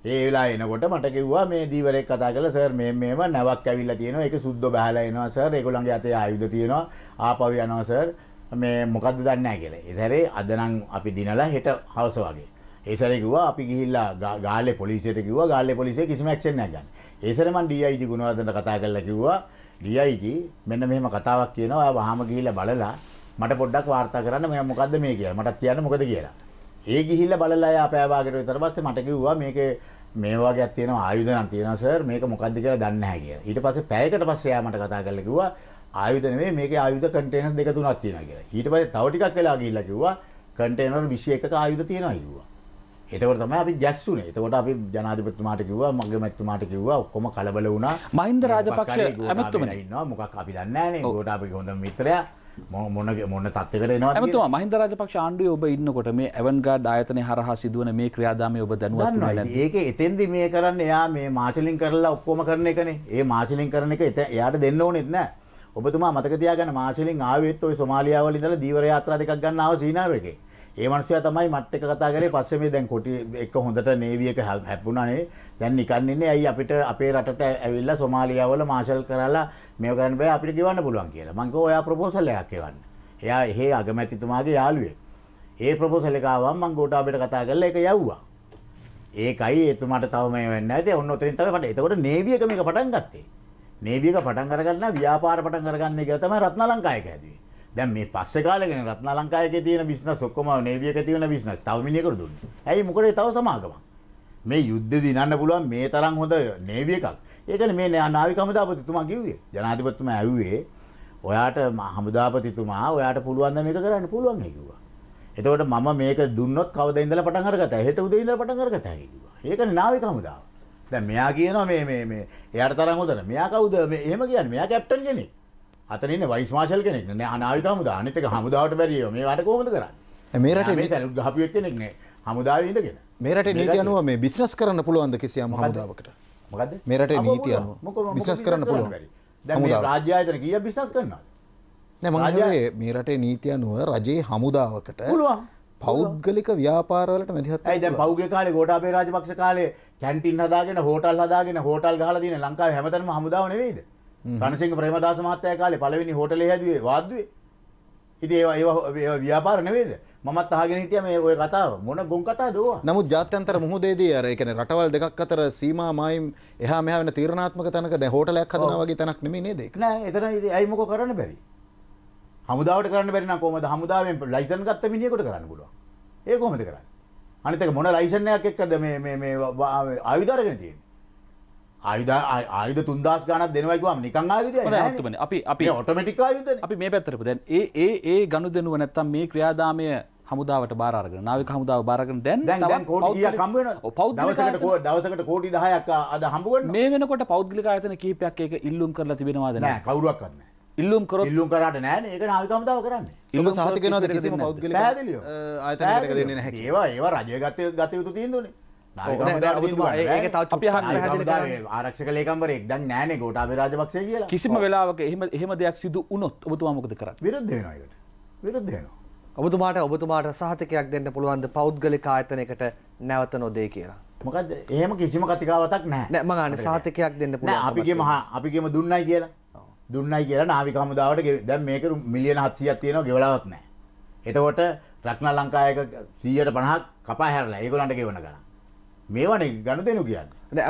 ඒ වෙලාව එනකොට මට කිව්වා මේ දීවරෙක් කතා කරලා සර් මේව නැවක් ඇවිල්ලා තියෙනවා ඒක සුද්ධ බහලා එනවා සර් ඒගොල්ලන්ගේ අතේ ආයුධ තියෙනවා ආපහු යනවා සර් මේ මොකද්ද දන්නේ නැහැ කියලා. ඒ සැරේ අද නම් අපි දිනලා හෙට හවස වගේ. ඒ සැරේ කිව්වා අපි ගිහිල්ලා ගාල්ලේ පොලිසියට කිව්වා ගාල්ලේ පොලිසිය කිසිම ඇක්ෂන් නැහැ ගන්න. ඒ සැරේ මම DIG ගුණවර්ධනට කතා කරලා කිව්වා DIG මෙන්න මෙහෙම කතාවක් කියනවා ඔයා වහාම ගිහිල්ලා බලලා මට පොඩ්ඩක් වාර්තා කරන්න මම මොකද්ද මේ කියලා. මටත් කියන්න මොකද කියලා. ඒ ගිහිල්ලා බලලා එයා පැය භාගයට විතර පස්සේ මට කිව්වා මේකේ මේ වගේක් තියෙනවා ආයුධ නම් තියෙනවා සර් මේක මොකද්ද කියලා දන්නේ නැහැ කියලා. ඊට පස්සේ පැයකට පස්සේ එයා මට කතා කරලා කිව්වා ආයුධ නෙමෙයි මේකේ ආයුධ කන්ටේනර් දෙක තුනක් තියෙනවා කියලා. ඊට පස්සේ තව ටිකක් වෙලා ගිහිල්ලා කිව්වා කන්ටේනර් 21ක ආයුධ තියෙනවා කිව්වා. එතකොට තමයි අපි ගැස්සුනේ. එතකොට අපි ජනාධිපතිතුමාට කිව්වා මගේ මැතිතුමාට කිව්වා ඔක්කොම කලබල වුණා. මහින්ද රාජපක්ෂ ඇමතුමනේ ඉන්නවා මොකක් අපි දන්නේ නැහැ නේ. ඒකට අපි හොඳම මිත්‍රයා මොන තත්යකට එනවා ඇමතුමා මහින්ද රාජපක්ෂ ආණ්ඩුවේ ඔබ ඉන්නකොට මේ ඇවන්ගාඩ් ආයතනයේ හරහා සිදුවන මේ ක්‍රියාදාමයේ ඔබ දැනුවත් වුණා නැද්ද? ඒක එතෙන්දි මේ කරන්නේ එයා මේ මාර්ෂලින් කරලා ඔක්කොම කරන එකනේ. ඒ මාර්ෂලින් කරන එක එයාට දෙන්න ඕනෙත් නෑ. ඔබතුමා මතක තියාගන්න මාර්ෂලින් ආවෙත් ওই සොමාලියාව වල ඉඳලා දීවර යාත්‍රා දෙකක් ගන්න ආව සීනාර එකේ. ඒ මනුස්සයා තමයි මත් එක්ක කතා කරේ පස්සේ මේ දැන් කොටි එක හොඳට නේවි එක හැප්පුණානේ. දැන් නිකන් ඉන්නේ ඇයි අපිට අපේ රටට ඇවිල්ලා සොමාලියාව වල මාර්ෂල් කරලා මේව කරන්න බෑ අපිට ගෙවන්න පුළුවන් කියලා. මං කිව්වා ඔයා ප්‍රොපෝසල් එකක් එවන්න. එයා එහෙ අගමැතිතුමාගේ යාළුවෙක්. ඒ ප්‍රොපෝසල් එක ආවම මං ගෝඨාභයට කතා කරලා ඒක යවුවා. ඒකයි එතුමාට තව මේ වෙන්නේ නැති. ඔන්න ඔතනින් තමයි පටන්. එතකොට නේවි එක මේක පටන් ගත්තේ. නේවි එක පටන් අරගන්න ව්‍යාපාර පටන් අරගන්න එක තමයි රත්නාලංකායක හැදුවේ. දැන් මේ පස්සේ කාලෙකනේ රත්නාලංකායකේ තියෙන බිස්නස් ඔක්කොම නේවි එකේ තියෙන බිස්නස් තව මිනිහෙකුට දුන්නේ. ඇයි මොකද තව සමාගමක්. මේ යුද්ධෙ දිනන්න පුළුවන් මේ තරම් හොඳ නේවි එකක්. ඒකනේ මේ නාවික හමුදාපතිතුමා කිව්වේ. ජනාධිපතිතුමා ඇව්වේ ඔයාට හමුදාපතිතුමා ඔයාට පුළුවන් ද මේක කරන්න පුළුවන් කිව්වා. එතකොට මම මේක දුන්නොත් කවද ඉඳලා පටන් අරගත්තා. හෙට උදේ ඉඳලා පටන් අරගත්තා කිව්වා. ඒකනේ නාවික හමුදාව. දැන් මෙයා කියනවා මේ එයාට තරම් හොඳ නැහැ. මෙයා කවුද? මේ එහෙම කියන්නේ. මෙයා කැප්ටන් කෙනෙක්. අතන ඉන්නේ වයිස් මාෂල් කෙනෙක් නේ. නාවික හමුදාව. අනිත් එක හමුදාවට බැරියෝ. මේ වට කොහොමද කරන්නේ? මේ රටේ මේ සැලුට් ගහපු එක්කෙනෙක් නේ. හමුදාවේ ඉඳගෙන. මේ රටේ නීති අනුව මේ බිස්නස් කරන්න පුළුවන්ද කිසියම් හමුදාවකට? මොකද්ද? මේ රටේ නීති අනුව බිස්නස් කරන්න පුළුවන්. දැන් මේ රාජ්‍ය ආයතන කීයක් බිස්නස් කරනවද? නෑ මම හිතුවේ මේ රටේ නීති අනුව රජයේ හමුදාවකට පුළුවන්. පෞද්ගලික ව්‍යාපාරවලට මැදිහත් ඇයි දැන් පෞද්ගලික කාලේ ගෝඨාභය රාජපක්ෂ කාලේ කැන්ටින් හදාගෙන හෝටල් ගහලා තියෙන ලංකාවේ හැමතැනම හමුදාව නෙවෙයිද? රණසිංහ ප්‍රේමදාස මහත්තයා කාලේ පළවෙනි හෝටලේ හැදුවේ වාද්දුවේ. ඉතින් ඒවා ව්‍යාපාර නෙවෙයිද? මමත් අහගෙන හිටියා මේ ඔය කතාව. මොන ගොන් කතාවද ඕවා? නමුත් ජාත්‍යන්තර මුහුදේදී අර ඒ කියන්නේ රටවල් දෙකක් අතර සීමා මායිම් එහා මෙහා වෙන තීරණාත්මක තැනක දැන් හෝටලයක් හදනවා වගේ තැනක් නෙමෙයි නේද ඒක? නෑ එතන ඇයි මොකෝ කරන්න බැරි? හමුදාවට කරන්න බැරි නම් කොහමද හමුදාවෙන් ලයිසන් ගත්ත මිනිහෙකුට කරන්න පුළුවන්. ඒක කොහොමද කරන්නේ? අනිත් එක මොන ලයිසන් එකක් එක්කද මේ ආයුධ අරගෙන තියෙන්නේ? ආයුධ 3000 ගණක් දෙනවා කිව්වම නිකන් ආයුධය නෑ. අපි ඔටෝමැටික් ආයුධනේ. අපි මේ පැත්තට දැන් ඒ ගනුදෙනුව නැත්තම් මේ ක්‍රියාදාමය හමුදාවට බාර අරගෙන නාවික හමුදාව බාර අරගෙන දැන් කෝටි කීයක් හම්බ වෙනවද? දවසකට කෝටි 10ක් අද හම්බ කරනවා. මේ වෙනකොට පෞද්ගලික ආයතන කිහිපයක් ඒක ඉල්ලුම් කරලා තිබෙනවද නෑ? කවුරුවක්වත් නෑ. ඉල්ලුම් කරාට නෑනේ. ඒක නාවික හමුදාව කරන්නේ. ඔබ සහතික වෙනවද කිසිම පෞද්ගලික ආයතනයකට දෙන්නේ නැහැ කියලා? ඒවා රජය ගත යුතු තීන්දුවනේ. ආරක්ෂක ලේකම්වරයෙක් දැන් නෑනේ ගෝඨාභය රාජපක්ෂ කියලා. කිසිම වෙලාවක එහෙම දෙයක් සිදු වුණොත් ඔබතුමා මොකද කරන්නේ? විරුද්ධ වෙනවා ඒකට. විරුද්ධ වෙනවා. ඔබතුමාට සහතිකයක් දෙන්න පුළුවන්ද පෞද්ගලික ආයතනයකට නැවත නොදේ කියලා? මොකද්ද? එහෙම කිසිම කතිකාවතක් නැහැ. නෑ මම අහන්නේ සහතිකයක් දෙන්න පුළුවන්. නෑ අපි කියමු දුන්නයි කියලා. දුන්නයි කියලා නාවික හමුදාවට දැන් මේක මිලියන 700ක් තියෙනවා ගෙවලාවක් නැහැ. එතකොට රත්න ලංකායක 150ක් කපා හැරලා ඒගොල්ලන්ට ගෙවන ගණන්. මේවනේ ගනුදෙනු කියන්නේ. නෑ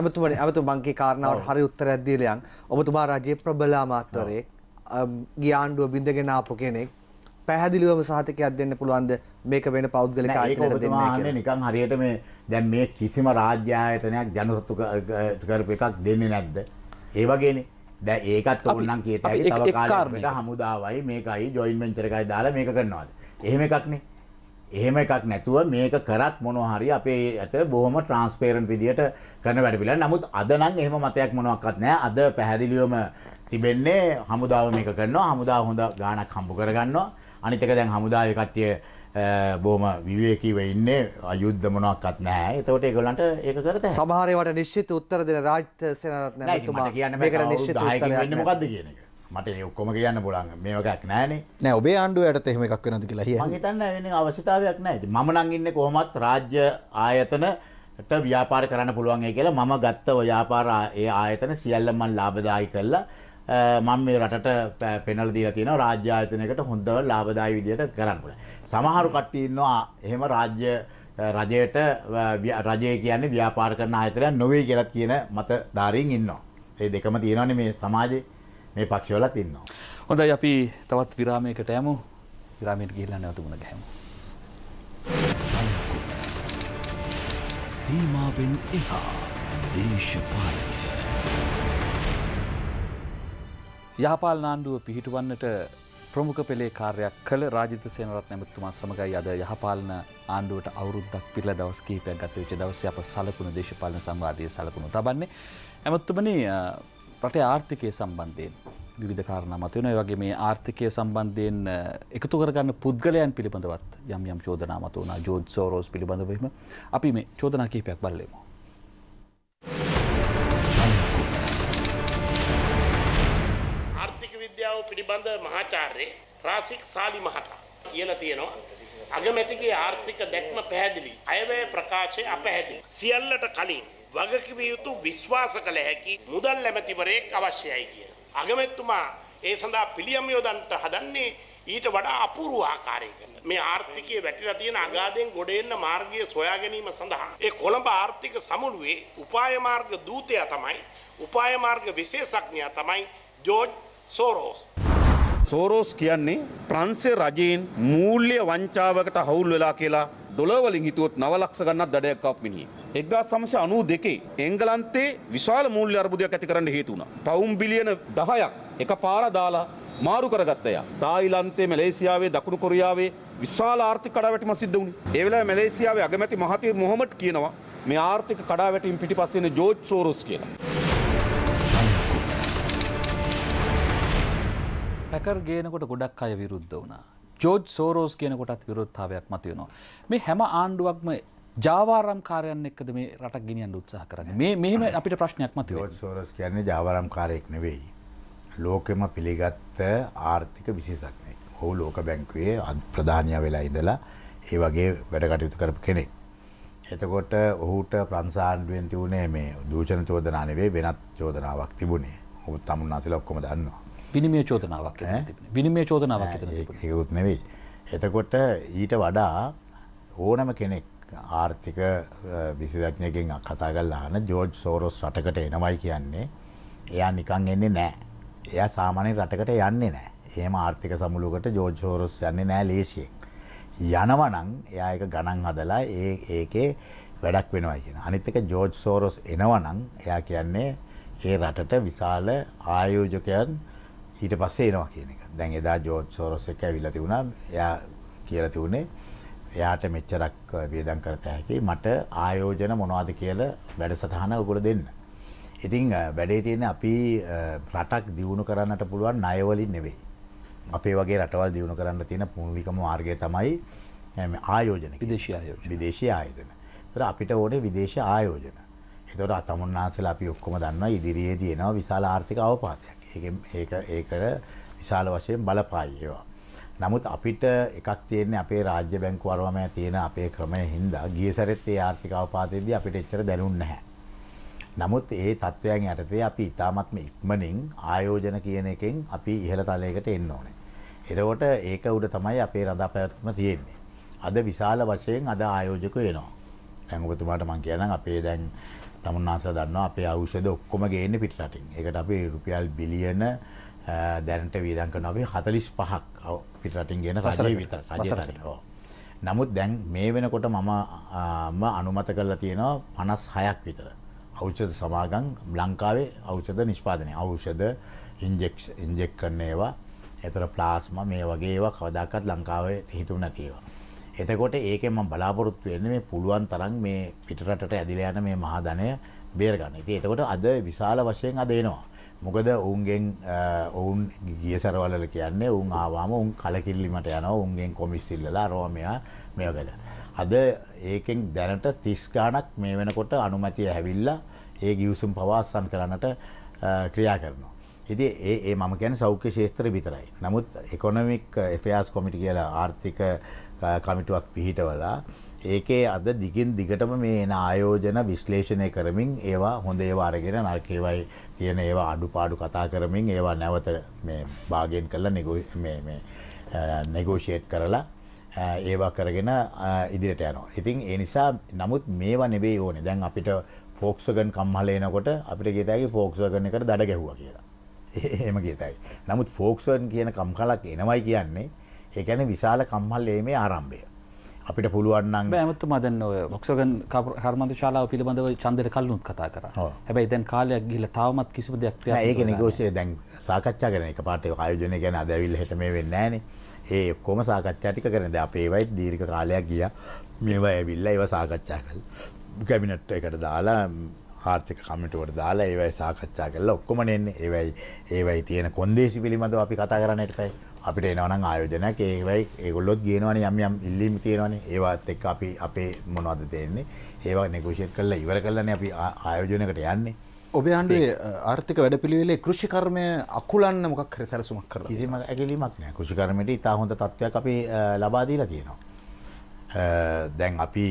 අමතුමා මංගේ කාරණාවට හරි උත්තරයක් දීලා යන්. ඔබතුමා රජයේ ප්‍රබල අමාත්‍යවරයෙක් ගියාණ්ඩුව බින්දගෙන ආපු කෙනෙක් පැහැදිලිවම සහතිකයක් දෙන්න පුළුවන්ද මේක වෙන පෞද්ගලික ආයතනයකට දෙන්නේ කියලා? ඒක නිකන් හරියට මේ දැන් මේ කිසිම රාජ්‍ය ආයතනයක් ජනසතු කරපු එකක් දෙන්නේ නැද්ද? ඒ වගේනේ. දැන් ඒකත් ඕනනම් කීයට ඇයි තව කාලයකට හමුදාවයි මේකයි ජොයින්ට් වෙන්චර් එකයි දාලා මේක කරනවාද? එහෙම එකක් නේ. එහෙම එකක් නැතුව මේක කරත් මොනවා හරි අපේ ඇත බොහොම ට්‍රාන්ස්පරන්ට් විදියට කරන වැඩ පිළිවෙල. නමුත් අද නම් එහෙම මතයක් මොනවත් නැහැ. අද පැහැදිලිවම තිබෙන්නේ හමුදාව මේක කරනවා. හමුදාව හොඳ ගාණක් හම්බ කරගන්නවා. අනිත් එක දැන් හමුදාවේ කට්ටිය බොහොම විවේකීව ඉන්නේ. යුද්ධ මොනවත් නැහැ. ඒතකොට ඒගොල්ලන්ට ඒක කරතේ. සමහර ඒවාට නිශ්චිත උත්තර දෙන රාජ්‍ය සේනාරත්න මහත්මයා මේකට නිශ්චිත උත්තරයක් වෙන්නේ මොකද්ද කියන එක. මට ඒ ඔක්කොම කියන්න පුළුවන් මේ වගේක් නැහනේ. නෑ ඔබේ ආණ්ඩුව යටතේ එහෙම එකක් වෙනවද කියලා අහියන්නේ. මම හිතන්නේ වෙන අවශ්‍යතාවයක් නැහැ. ඉතින් මම නම් ඉන්නේ කොහොමත් රාජ්‍ය ආයතන ව්‍යාපාර කරන්න පුළුවන් කියලා මම ගත්ත ව්‍යාපාර ඒ ආයතන සියල්ල මම ලාභදායී කළා. මම මේ රටට පෙන්වලා දීලා තියෙනවා රාජ්‍ය ආයතනයකට හොඳ ලාභදායී විදියට කරන්න පුළුවන්. සමහරු කට්ටිය ඉන්නවා එහෙම රජයට රජය කියන්නේ ව්‍යාපාර කරන ආයතනයක් නොවේ කියලා කියන මතධාරීන් ඉන්නවා. ඒ දෙකම තියෙනවානේ මේ සමාජයේ මේ පක්ෂවලත් ඉන්නවා. හොඳයි අපි තවත් විරාමයකට යමු. විරාමයට ගිහිල්ලා නැවත මුණ ගැහෙමු. සීමාවෙන් එහා දේශපාලනය. යහපාලන ආණ්ඩුව පිහිටුවන්නට ප්‍රමුඛ පෙළේ කාර්යයක් කළ රාජිත සේනරත්න ඇමතුමා සමගයි අද යහපාලන ආණ්ඩුවට අවුරුද්දක් පිළිලා දවස් කිහිපයක් ගත වෙච්ච දවසේ අප සලකුණු දේශපාලන සංවාදයේ සලකුණු තබන්නේ. ඇමතුමනි රටේ ආර්ථිකය සම්බන්ධයෙන් විවිධ කාරණා මතුවෙනවා. ඒ වගේ මේ ආර්ථිකය සම්බන්ධයෙන් එකතු කරගන්න පුද්ගලයන් පිළිබඳවත් යම් චෝදනා මතුවුණා. ජෝර්ජ් සෝරෝස් පිළිබඳව අපි මේ චෝදනා කිහිපයක් බලමු. ආර්ථික විද්‍යාව පිළිබඳ මහාචාර්ය රාසික් සාලි මහතා කියලා තියෙනවා. අගමැතිගේ ආර්ථික දැක්ම පැහැදිලි. අයවැය ප්‍රකාශය අපැහැදිලි. සියල්ලට කලින් වගකිව යුතු විශ්වාස කළ හැකි මුදල් ඇමතිවරයෙක් අවශ්‍යයි කියලා. අගමැතිතුමා ඒ සඳහා පිළියම් යොදන්නට හදන්නේ ඊට වඩා අපූර්ව ආකාරයකට. මේ ආර්ථිකයේ වැටිලා තියෙන අගාධයෙන් ගොඩ එන්න මාර්ගය සොයා ගැනීම සඳහා ඒ කොළඹ ආර්ථික සමුළුවේ උපාය මාර්ග දූතයා තමයි උපාය මාර්ග විශේෂඥයා තමයි ජෝර්ජ් සෝරෝස්. සෝරෝස් කියන්නේ ප්‍රංශ රජයෙන් මූල්‍ය වංචාවකට හවුල් වෙලා කියලා ඩොලර් වලින් හිතුවොත් 9 ලක්ෂ ගණනක් දඩයක් කප් මිනිහෙක්. 1992 එංගලන්තේ විශාල මූල්‍ය අර්බුදයක් ඇති කරන්න හේතු වුණා. පවුම් බිලියන 10ක් එකපාර දාලා මාරු කරගත්ත යා. තායිලන්තේ, මැලේසියාවේ, දකුණු කොරියාවේ විශාල ආර්ථික කඩාවැටීමක් සිද්ධ වුණේ. ඒ වෙලාවේ මැලේසියාවේ අගමැති මහතිර් මොහොමඩ් කියනවා මේ ආර්ථික කඩාවැටීම පිටිපස්සේ ඉන්නේ ජෝර්ජ් සෝරෝස් කියලා. පැකර් ගේනකොට ගොඩක් අය විරුද්ධ වුණා. ජෝර්ජ් සෝරෝස් කියනකොටත් විරෝධතාවයක් මතුවෙනවා. මේ හැම ආණ්ඩුවක්ම ජාවාරම්කාරයන් එක්කද මේ රටක් ගෙනියන්න උත්සාහ කරන්නේ. මෙහෙම අපිට ප්‍රශ්නයක් මතුවෙනවා. ජෝර්ජ් සෝරෝස් කියන්නේ ජාවාරම්කාරයෙක් නෙවෙයි. ලෝකෙම පිළිගත්ත ආර්ථික විශේෂඥයෙක්. ඔහු ලෝක බැංකුවේ ප්‍රධානියා වෙලා ඉඳලා ඒ වගේ වැඩ කටයුතු කරපු කෙනෙක්. එතකොට ඔහුට ප්‍රංශ ආණ්ඩුවෙන් තිබුණේ මේ දූෂණ චෝදනා නෙවෙයි වෙනත් චෝදනාවක් තිබුණේ. ඔහු තමුන්නාසලා ඔක්කොම දන්නවා. විනිමය චෝදනාවක් තිබුණේ. විනිමය චෝදනාවක් තිබුණේ. ඒකුත් නෙවෙයි. එතකොට ඊට වඩා ඕනම කෙනෙක් ආර්ථික විශේෂඥයෙක්ගෙන් කතා කරලා අහන ජෝර්ජ් සෝරෝස් රටකට එනවයි කියන්නේ එයා නිකන් එන්නේ නැහැ. එයා සාමාන්‍ය රටකට යන්නේ නැහැ. එහෙම ආර්ථික සමුළුවකට ජෝර්ජ් සෝරෝස් යන්නේ නැහැ ලේසියෙන්. යනවා නම් එයා එක ගණන් හදලා ඒකේ වැඩක් වෙනවයි කියන. අනිත් එක ජෝර්ජ් සෝරෝස් එනවා නම් එයා කියන්නේ ඒ රටට විශාල ආයෝජකයන් ඊට පස්සේ එනවා කියන එක. දැන් එදා ජෝර්ජ් සෝරෝස් එක්ක ඇවිල්ලා තිබුණා. එයා කියලා තිබුණේ එයාට මෙච්චරක් වියදම් කරත හැකි මට ආයෝජන මොනවද කියලා වැඩසටහන ඔයගොල්ලෝ දෙන්න. ඉතින් වැඩේ තියෙන්නේ අපි රටක් දියුණු කරන්නට පුළුවන් ණය වලින් නෙවෙයි. අපේ වගේ රටවල් දියුණු කරන්න තියෙන මූලිකම මාර්ගය තමයි ආයෝජන. විදේශීය ආයෝජන. ඒතර අපිට ඕනේ විදේශීය ආයෝජන. ඒතර අතමුන්නාසලා අපි ඔක්කොම දන්නවා ඉදිරියේදී එනවා විශාල ආර්ථික අවපාතයක්. ඒක විශාල වශයෙන් බලපායි ඒවා. නමුත් අපිට එකක් තියෙන්නේ අපේ රාජ්‍ය බැංකු වරමේ තියෙන අපේ ක්‍රමයේ හින්දා ගිය සැරේත් ඒ ආර්ථික අවපාතයේදී අපිට එච්චර දැනුන්නේ නැහැ. නමුත් ඒ තත්වයන් යටතේ අපි ඉතාමත්ම ඉක්මනින් ආයෝජන කියන එකෙන් අපි ඉහළ තලයකට එන්න ඕනේ. එතකොට ඒක උඩ තමයි අපේ රඳාපැවැත්ම තියෙන්නේ. අද විශාල වශයෙන් අද ආයෝජකයෝ එනවා. දැන් ඔබතුමාට මම කියනනම් අපේ දැන් තමුන්නාසලා දන්නවා අපේ ඖෂධ ඔක්කොම ගේන්නේ පිටරටින්. ඒකට අපි රුපියල් බිලියන දැනට වියදම් කරනවා අපි 45ක් පිටරටින් ගෙන රජයේ විතර රජයට. නමුත් දැන් මේ වෙනකොට මම අනුමත කරලා තියෙනවා 56ක් විතර. ඖෂධ සමාගම් ලංකාවේ ඖෂධ නිෂ්පාදනය. ඖෂධ ඉන්ජෙක්ට් කරන ඒවා, ඒතර ප්ලාස්මා මේ වගේ ඒවා කවදාකවත් ලංකාවේ හිතුනේ නැති ඒවා. එතකොට ඒකෙන් මම බලාපොරොත්තු වෙන්නේ මේ පුළුවන් තරම් මේ පිටරටට ඇදිලා යන මේ මහා ධනය බේර ගන්න. ඉතින් එතකොට අද විශාල වශයෙන් අද එනවා. මොකද ඔවුන් ගිය සරවල කියන්නේ ඔවුන් ආවම ඔවුන් කලකිරීමට යනවා. ඔවුන්ගෙන් කොමිස් ඉල්ලලා අරවා මේවා ගල. අද ඒකෙන් දැනට 30 ගාණක් මේ වෙනකොට අනුමැතිය ඇවිල්ලා ඒ ගිවිසුම් පවාසම් කරන්නට ක්‍රියා කරනවා. ඉතින් ඒ මම කියන්නේ සෞඛ්‍ය ක්ෂේත්‍රය විතරයි. නමුත් ඉකොනොමික් ඇෆෙයාර්ස් කොමිටි කියලා ආර්ථික කමිටුවක් පිහිටවලා ඒකේ අද දිගින් දිගටම මේ එන ආයෝජන විශ්ලේෂණය කරමින් ඒවා හොඳ ඒවා අරගෙන නරක ඒවායි තියෙන ඒවා අඩුපාඩු කතා කරමින් ඒවා නැවත මේ බාගේන් කරලා නෙගෝෂিয়েට් කරලා ඒවා කරගෙන ඉදිරියට යනවා. ඉතින් ඒ නිසා නමුත් මේවා නෙවෙයි ඕනේ. දැන් අපිට ෆෝක්ස්වැගන් කම්හල එනකොට අපිට කියතයි ෆෝක්ස්වැගන් එකට දඩ ගැහුවා කියලා. එහෙම කියතයි. නමුත් ෆෝක්ස්වැගන් කියන කම්කලක් එනවයි කියන්නේ ඒ කියන්නේ විශාල කම්හල් ඒමේ ආරම්භය. අපිට පුළුවන් නම් බෑ අමුතුම දැන් ඔය වොක්ස්වැගන් කර්මාන්ත ශාලාව පිළිබඳව ඡන්දෙට කල්නුත් කතා කරා. හැබැයි දැන් කාලයක් ගිහිල්ලා තාමත් කිසිම දෙයක් නෑ. ඒක නෙගෝෂියේ දැන් සාකච්ඡා කරන එකපාරට ඒක ආයෝජනය කියන්නේ අද ඇවිල්ලා හෙට මේ වෙන්නේ නෑනේ. ඒ ඔක්කොම සාකච්ඡා ටික කරන. දැන් අපේ ඒවයි දීර්ඝ කාලයක් ගියා. මේවා ඇවිල්ලා ඒවා සාකච්ඡා කළා. කැබිනට් එකට දාලා ආර්ථික කමිටුවට දාලා ඒවයි සාකච්ඡා කරලා ඔක්කොම නෙන්නේ. ඒවයි තියෙන කොන්දේසි පිළිබඳව අපි කතා කරන්න හිටපයි. අපිට එනවා නම් ආයෝජනයක් ඒවයි ඒගොල්ලොත් ගේනවනේ යම් ඉල්ලීම් තියෙනවනේ. ඒවත් එක්ක අපි අපේ මොනවද තේන්නේ? ඒවා නෙගෝෂিয়েට් කරලා ඉවර කරලානේ අපි ආයෝජනයකට යන්නේ. ඔබේ ආණ්ඩුවේ ආර්ථික වැඩපිළිවෙලේ කෘෂිකර්මය අකුලන්න මොකක් හරි සැලසුමක් කරලා කිසිම ඇගිලීමක් නැහැ. කෘෂිකර්මයට ඉතා හොඳ තත්ත්වයක් අපි ලබා දීලා තියෙනවා. දැන් අපි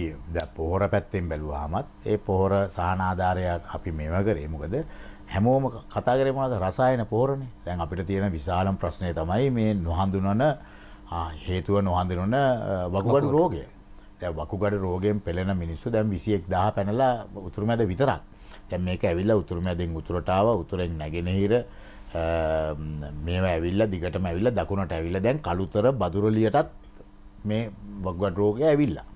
පොහොර පැත්තෙන් බැලුවාමත් ඒ පොහොර සහන ආධාරය අපි මේව කරේ. මොකද හැමෝම කතා කරේ මොනවද? රසායන පොහොරනේ. දැන් අපිට තියෙන විශාලම ප්‍රශ්නේ තමයි මේ නොහඳුනන හේතුව නොහඳුනන වකුගඩු රෝගය. දැන් වකුගඩු රෝගයෙන් පෙළෙන මිනිස්සු දැන් 21000 පැනලා උතුරු මැද විතරක්. දැන් මේක ඇවිල්ලා උතුරු මැදෙන් උතුරට ආවා, උතුරෙන් නැගෙනහිර මේවා ඇවිල්ලා දිගටම ඇවිල්ලා දකුණට ඇවිල්ලා දැන් කළුතර බදුරලියටත් මේ වකුගඩු රෝගය ඇවිල්ලා.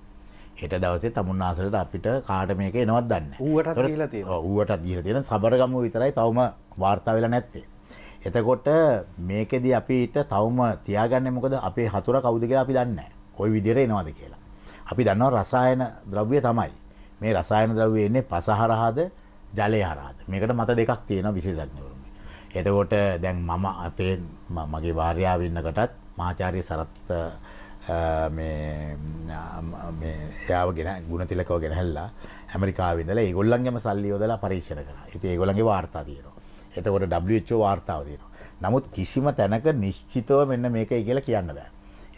හෙට දවසේ තමුන්නාසලට අපිට කාට මේක එනවද දන්නේ නැහැ. ඌවටත් දීලා තියෙනවා. ඌවටත් දීලා තියෙන සබරගමුව විතරයි තවම වාර්තා වෙලා නැත්තේ. එතකොට මේකෙදි අපිට තවම තියාගන්නේ මොකද අපේ හතුර කවුද කියලා අපි දන්නේ නැහැ. කොයි විදිහට එනවද කියලා. අපි දන්නවා රසායන ද්‍රව්‍ය තමයි. මේ රසායන ද්‍රව්‍ය එන්නේ පස හරහාද ජලය හරහාද. මේකට මත දෙකක් තියෙනවා විශේෂඥවරුන්. එතකොට දැන් මම අපේ මගේ භාර්යාව ඉන්නකොටත් මහාචාර්ය සරත් එයාව ගෙන ගුණතිලකව ගෙනහැල්ලා ඇමරිකාවේ ඉඳලා ඒගොල්ලන්ගේම සල්ලි යොදලා පරීක්ෂණ කරා. ඉතින් ඒගොල්ලන්ගේ වාර්තා තියෙනවා. එතකොට WHO වාර්තාව තියෙනවා. නමුත් කිසිම තැනක නිශ්චිතව මෙන්න මේකයි කියලා කියන්න බෑ.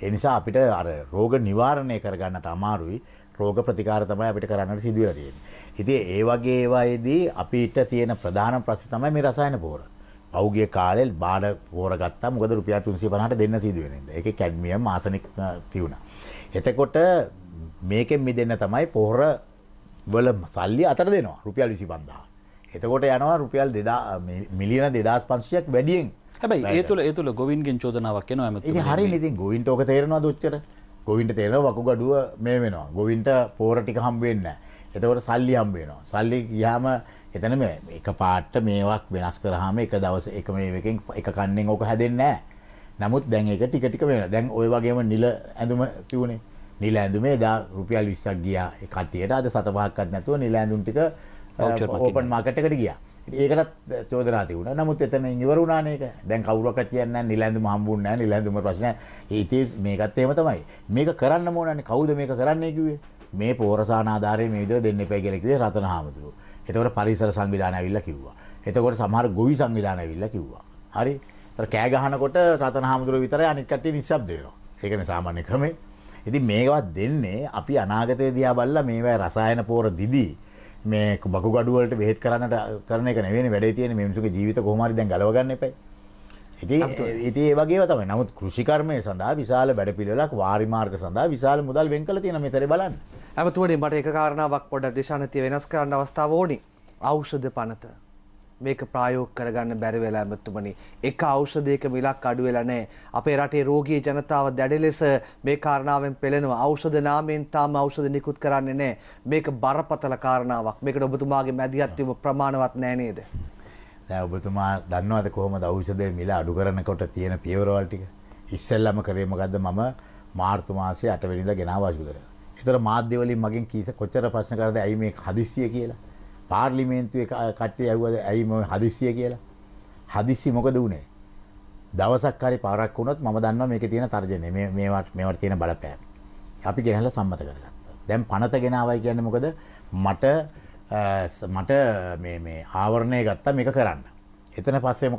ඒ නිසා අපිට අර රෝග නිවාරණය කරගන්නට අමාරුයි. රෝග ප්‍රතිකාර තමයි අපිට කරන්නට සිදු වෙලා තියෙන්නේ. ඉතින් ඒ වගේ ඒවායේදී අපිට තියෙන ප්‍රධාන ප්‍රශ්න තමයි මේ රසායන පොහොර. පෞගිය කාලේ බාඩ පොහොර ගත්තා. මොකද රුපියල් 350ට දෙන්න සිදු වෙන ඉඳ. ඒකේ කැඩ්මියම් ආසනික් තියුණා. එතකොට මේකෙන් මිදෙන්න තමයි පොහොර වල සල්ලි අතර දෙනවා. රුපියල් 25000. එතකොට යනවා රුපියල් 2000 මිලියන 2500ක් වැඩියෙන්. හැබැයි ඒ තුල ගෝවින්ගෙන් චෝදනාවක් එනවා එමෙතුමනි. ඉතින් හරියනේ. ඉතින් ගෝවින්ට ඕක තේරෙනවද ඔච්චර? ගෝවින්ට තේරෙනවා වකුගඩුව මේ වෙනවා. ගෝවින්ට පොහොර ටික හම්බ වෙන්නේ නැහැ. එතකොට සල්ලි හම්බ වෙනවා. සල්ලි ගියාම එතන මේ එක පාට මේවක් වෙනස් කරාම එක දවස් එක මේකෙන් එක කන්නෙන් ඕක හැදෙන්නේ නැහැ. නමුත් දැන් ඒක ටික ටික වෙනවා. දැන් ওই වගේම නිල ඇඳුම තියුනේ. නිල ඇඳුමේ රුපියල් 20ක් ගියා. ඒ කට්ටියට අද 7-5ක්වත් නැතුව නිල ඇඳුම් ටික ඕපන් මාකට් එකට ගියා. ඉතින් ඒකටත් චෝදනා තිබුණා. නමුත් එතන ඉවර වුණානේ ඒක. දැන් කවුරුවක්වත් කියන්නේ නැහැ නිල ඇඳුම හම්බුන්නේ නැහැ. නිල ඇඳුම ප්‍රශ්න. ඉතින් මේකත් එහෙම තමයි. මේක කරන්න ඕනනේ. කවුද මේක කරන්නේ කිව්වේ? මේ පෝරසාන ආධාරයේ මේ විදිහට දෙන්න එපා කියලා කිව්වේ රතන හාමුදුරුවෝ. එතකොට පරිසර සංවිධානය ඇවිල්ලා කිව්වා. එතකොට සමහර ගොවි සංවිධානය ඇවිල්ලා කිව්වා. හරි. ඒතර කෑ ගහනකොට රතන හාමුදුරුවෝ විතරයි අනිත් කට්ටිය නිශ්ශබ්ද වෙනවා. ඒකනේ සාමාන්‍ය ක්‍රමය. ඉතින් මේකවත් දෙන්නේ අපි අනාගතයේ දිහා බලලා මේවා රසායන පෝර දිදී මේ වකුගඩු වලට බෙහෙත් කරන්නට කරන එක නෙවෙයි වැඩේ තියෙන්නේ. මේ මිනිස්සුගේ ජීවිත කොහොම හරි දැන් ගලව ගන්න එපයි. ඉතින් ඒ වගේම තමයි. නමුත් කෘෂිකර්මය සඳහා විශාල වැඩපිළිවෙලක් වාරි මාර්ග සඳහා විශාල මුදල් වෙන් කළ තියෙන මෙතරේ බලන්න. ඇමතුමනි මට එක කාරණාවක් පොඩ්ඩක් දේශානතිය වෙනස් කරන්න අවස්ථාව ඕනි. ඖෂධ පනත මේක ප්‍රායෝගික කරගන්න බැරි වෙලා ඇමතුමනි. එක ඖෂධයක මිලක් අඩු වෙලා නැහැ. අපේ රටේ රෝගී ජනතාව දැඩි ලෙස මේ කාරණාවෙන් පෙළෙනවා. ඖෂධ නාමයෙන් තාම ඖෂධ නිකුත් කරන්නේ නැහැ. මේක බරපතල කාරණාවක්. මේකට ඔබතුමාගේ මැදිහත් වීම ප්‍රමාණවත් නැහැ නේද? දැන් ඔබතුමා දන්නවද කොහොමද ඖෂධයේ මිල අඩු කරනකොට තියෙන පියවරවල් ටික? ඉස්සෙල්ලාම කරේ මොකද්ද? මම මාර්තු මාසයේ 8 වෙනිදා ගෙනාවා ඖෂධය. ඒතර මාධ්‍ය වලින් මගෙන් කොච්චර ප්‍රශ්න කරද ඇයි මේ හදිස්සිය කියලා? පාර්ලිමේන්තුවේ කට්ටිය ඇහුවද ඇයි මේ හදිස්සිය කියලා? හදිස්සි මොකද උනේ? දවසක් හරි පාරක් වුණොත් මම දන්නවා මේකේ තියෙන තර්ජනය. මේවට තියෙන බලපෑම. අපි ගෙනහැලා සම්මත කරගත්තා. දැන් පනත ගෙනාවයි කියන්නේ මොකද? මට මේ ආවරණය ගත්තා මේක කරන්න. එතන පස්සේ